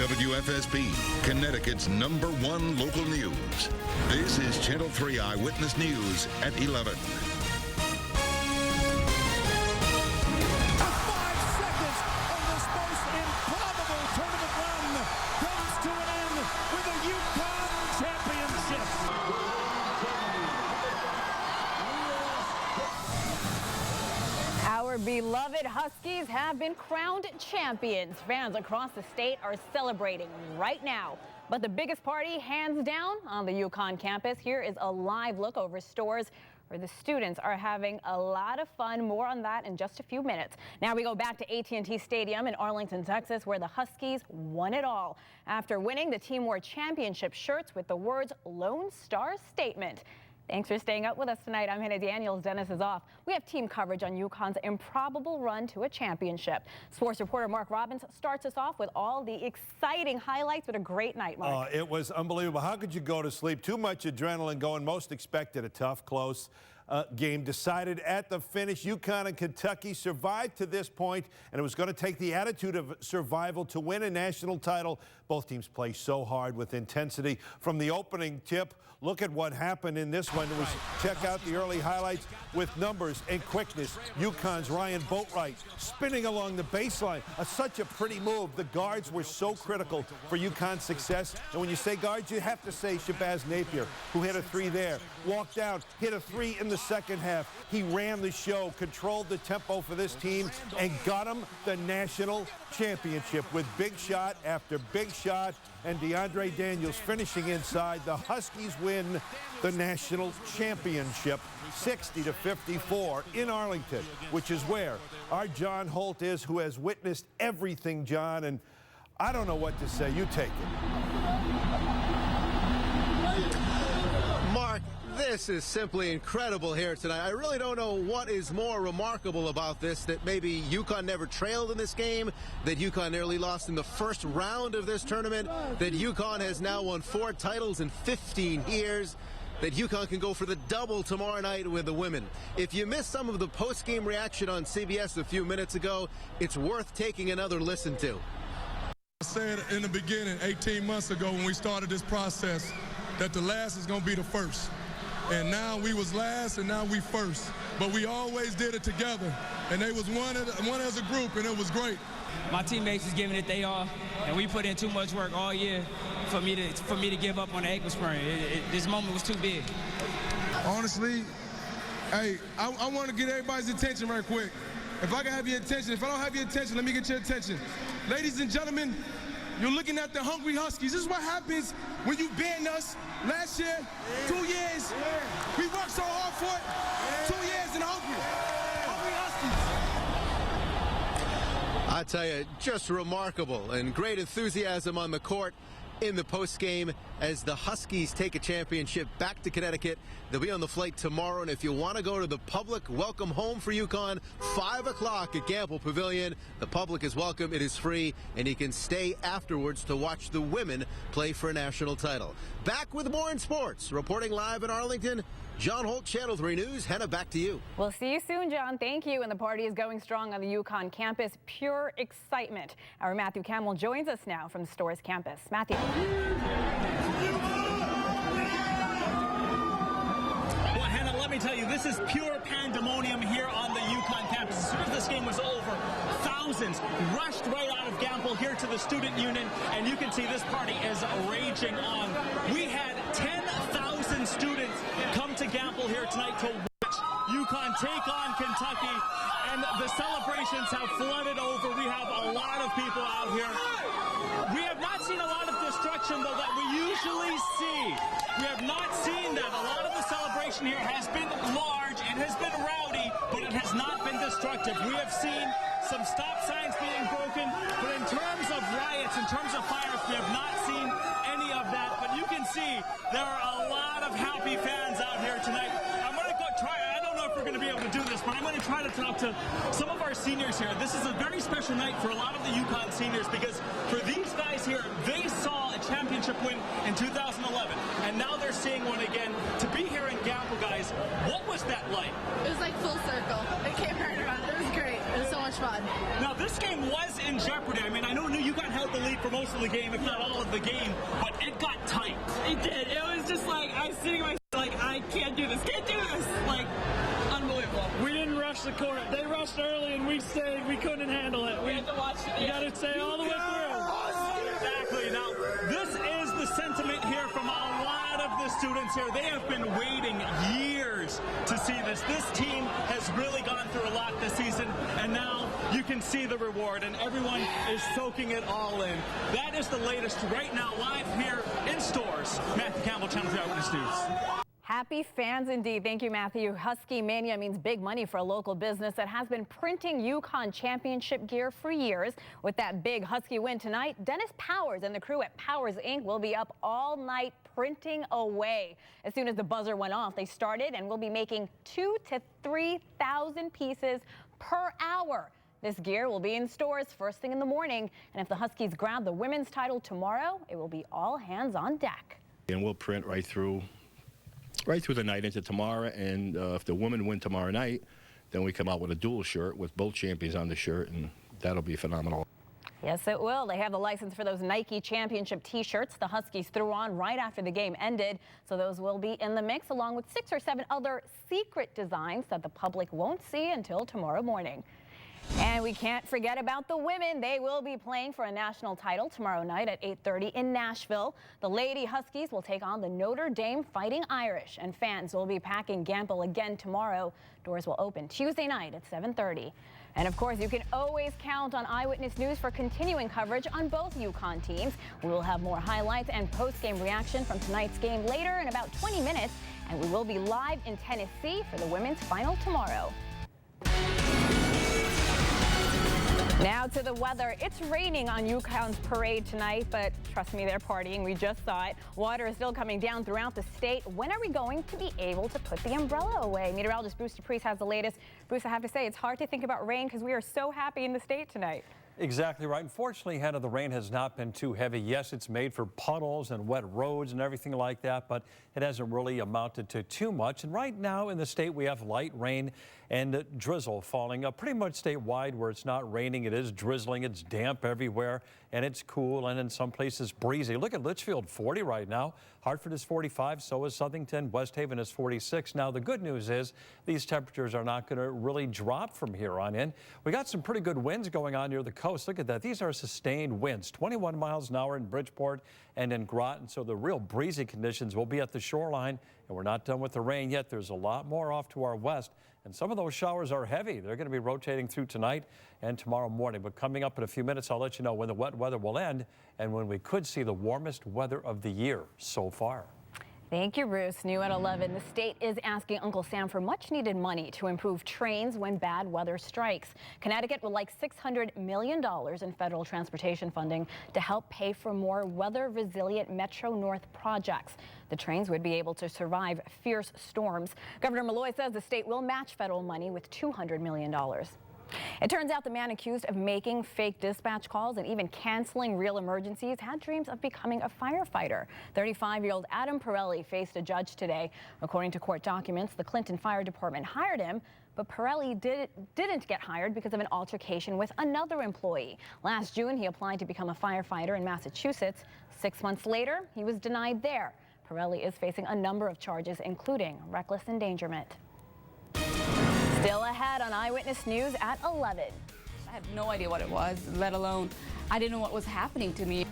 WFSB, Connecticut's #1 local news. This is Channel 3 Eyewitness News at 11. 5 seconds of this most improbable tournament run comes to an end with a UConn championship. Our beloved Huskies have been crowned champions. Fans across the state are celebrating right now. But the biggest party, hands down, on the UConn campus. Here is a live look over stores where the students are having a lot of fun. More on that in just a few minutes. Now we go back to AT&T Stadium in Arlington, Texas, where the Huskies won it all. After winning, the team wore championship shirts with the words Lone Star Statement. Thanks for staying up with us tonight. I'm Hena Daniels. Dennis is off. We have team coverage on UConn's improbable run to a championship. Sports reporter Mark Robbins starts us off with all the exciting highlights. What a great night, Mark. It was unbelievable. How could you go to sleep? Too much adrenaline going. Most expected a tough, close game decided at the finish. UConn and Kentucky survived to this point, and it was going to take the attitude of survival to win a national title. Both teams play so hard with intensity. From the opening tip, look at what happened in this one. Check out the early highlights with numbers and quickness. UConn's Ryan Boatwright spinning along the baseline. Such a pretty move. The guards were so critical for UConn's success. And when you say guards, you have to say Shabazz Napier, who hit a 3 there. Walked down, hit a 3 in the second half. He ran the show, controlled the tempo for this team, and got him the national championship with big shot after big shot. And DeAndre Daniels finishing inside. The Huskies win the national championship 60-54 in Arlington, which is where our John Holt is, who has witnessed everything, John. And I don't know what to say. You take it. Mark, this is simply incredible here tonight. I really don't know what is more remarkable about this, that maybe UConn never trailed in this game, that UConn nearly lost in the first round of this tournament, that UConn has now won 4 titles in 15 years, that UConn can go for the double tomorrow night with the women. If you missed some of the post-game reaction on CBS a few minutes ago, it's worth taking another listen to. I said in the beginning, 18 months ago when we started this process, that the last is going to be the first. And now we was last, and now we first. But we always did it together, and they was one as a group, and it was great. My teammates is giving it they all, and we put in too much work all year for me to give up on the ankle sprain. This moment was too big. Honestly, hey, I want to get everybody's attention right quick. If I can have your attention, if I don't have your attention, let me get your attention. Ladies and gentlemen, you're looking at the hungry Huskies. This is what happens when you ban us. Last year, 2 years, we worked so hard for it. 2 years and hungry Huskies. I tell you, just remarkable and great enthusiasm on the court in the postgame as the Huskies take a championship back to Connecticut. They'll be on the flight tomorrow, and if you want to go to the public welcome home for UConn, 5 o'clock at Gamble Pavilion. The public is welcome. It is free, and you can stay afterwards to watch the women play for a national title. Back with more in sports. Reporting live in Arlington, John Holt, Channel 3 News. Hena, back to you. We'll see you soon, John. Thank you. And the party is going strong on the UConn campus. Pure excitement. Our Matthew Campbell joins us now from the Storrs campus. Matthew. Well, Hena, let me tell you, this is pure pandemonium here on the UConn campus. As soon as this game was over, thousands rushed right out of Gamble here to the Student Union, and you can see this party is raging on. We had 10,000 students come to Gamble here tonight to watch UConn take on Kentucky, and the celebrations have flooded over. We have a lot of people out here. We have not seen a lot of destruction, though, that we usually see. We have not seen that. A lot of the celebration here has been large, it has been rowdy, but it has not been destructive. We have seen some stop signs being broken, but in terms of riots, in terms of fires, we have not seen any of that. But you can see there are a lot of happy fans out here tonight. I'm going to go try, I don't know if we're going to be able to do this, but I'm going to try to talk to some of our seniors here. This is a very special night for a lot of the UConn seniors, because for these guys here, they saw a championship win in 2011, and now they're seeing one again. To be here in Gamble, guys, what was that like? It was like full circle. It came right around. It was great. It was so much fun. Now, this game was in jeopardy. I mean, I know UConn held the lead for most of the game, if not all of the game, but it got tight. It did. It was just like, I was sitting like, I can't do this, like, unbelievable. We didn't rush the court. They rushed early and we stayed. We couldn't handle it. We had to watch it. You got to stay all the way through. Exactly. Now, this is the sentiment here from a lot of the students here. They have been waiting years to see this. This team has really gone through a lot this season, and now you can see the reward, and everyone is soaking it all in. That is the latest right now, live here in stores. Matthew Campbell, Channel 3 Eyewitness News. Happy fans indeed. Thank you, Matthew. Husky Mania means big money for a local business that has been printing UConn championship gear for years. With that big Husky win tonight, Dennis Powers and the crew at Powers Inc. will be up all night printing away. As soon as the buzzer went off, they started and will be making 2,000 to 3,000 pieces per hour. This gear will be in stores first thing in the morning, and if the Huskies grab the women's title tomorrow, it will be all hands on deck. And we'll print right through the night into tomorrow, and if the women win tomorrow night, then we come out with a dual shirt with both champions on the shirt, and that'll be phenomenal. Yes, it will. They have the license for those Nike championship T-shirts the Huskies threw on right after the game ended, so those will be in the mix along with 6 or 7 other secret designs that the public won't see until tomorrow morning. And we can't forget about the women. They will be playing for a national title tomorrow night at 8:30 in Nashville. The Lady Huskies will take on the Notre Dame Fighting Irish, and fans will be packing Gampel again tomorrow. Doors will open Tuesday night at 7:30. And of course, you can always count on Eyewitness News for continuing coverage on both UConn teams. We will have more highlights and post-game reaction from tonight's game later in about 20 minutes, and we will be live in Tennessee for the women's final tomorrow. Now to the weather. It's raining on UConn's parade tonight, but trust me, they're partying. We just saw it. Water is still coming down throughout the state. When are we going to be able to put the umbrella away? Meteorologist Bruce DePriest has the latest. Bruce, I have to say, it's hard to think about rain because we are so happy in the state tonight. Exactly right. Unfortunately, Hena, the rain has not been too heavy. Yes, it's made for puddles and wet roads and everything like that, but it hasn't really amounted to too much. And right now in the state, we have light rain and drizzle falling up pretty much statewide. Where it's not raining, it is drizzling. It's damp everywhere, and it's cool, and in some places breezy. Look at Litchfield, 40 right now. Hartford is 45, so is Southington. West Haven is 46. Now, the good news is these temperatures are not going to really drop from here on in. We got some pretty good winds going on near the coast. Look at that. These are sustained winds, 21 miles an hour in Bridgeport and in Groton. So the real breezy conditions will be at the shoreline, and we're not done with the rain yet. There's a lot more off to our west, and some of those showers are heavy. They're going to be rotating through tonight and tomorrow morning. But coming up in a few minutes, I'll let you know when the wet weather will end and when we could see the warmest weather of the year so far. Thank you, Bruce. New at 11, the state is asking Uncle Sam for much-needed money to improve trains when bad weather strikes. Connecticut would like $600 million in federal transportation funding to help pay for more weather-resilient Metro North projects. The trains would be able to survive fierce storms. Governor Malloy says the state will match federal money with $200 million. It turns out the man accused of making fake dispatch calls and even canceling real emergencies had dreams of becoming a firefighter. 35-year-old Adam Pirelli faced a judge today. According to court documents, the Clinton Fire Department hired him, but Pirelli didn't get hired because of an altercation with another employee. Last June, he applied to become a firefighter in Massachusetts. 6 months later, he was denied there. Pirelli is facing a number of charges, including reckless endangerment. Still ahead on Eyewitness News at 11. I had no idea what it was, let alone I didn't know what was happening to me.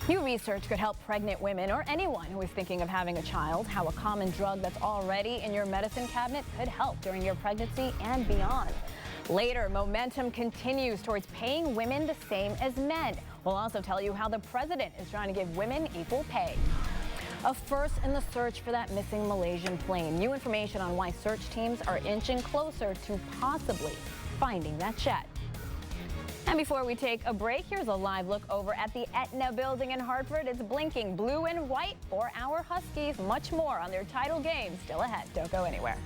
New research could help pregnant women or anyone who is thinking of having a child. How a common drug that's already in your medicine cabinet could help during your pregnancy and beyond. Later, momentum continues towards paying women the same as men. We'll also tell you how the president is trying to give women equal pay. A first in the search for that missing Malaysian plane. New information on why search teams are inching closer to possibly finding that jet. And before we take a break, here's a live look over at the Aetna building in Hartford. It's blinking blue and white for our Huskies. Much more on their title game still ahead. Don't go anywhere.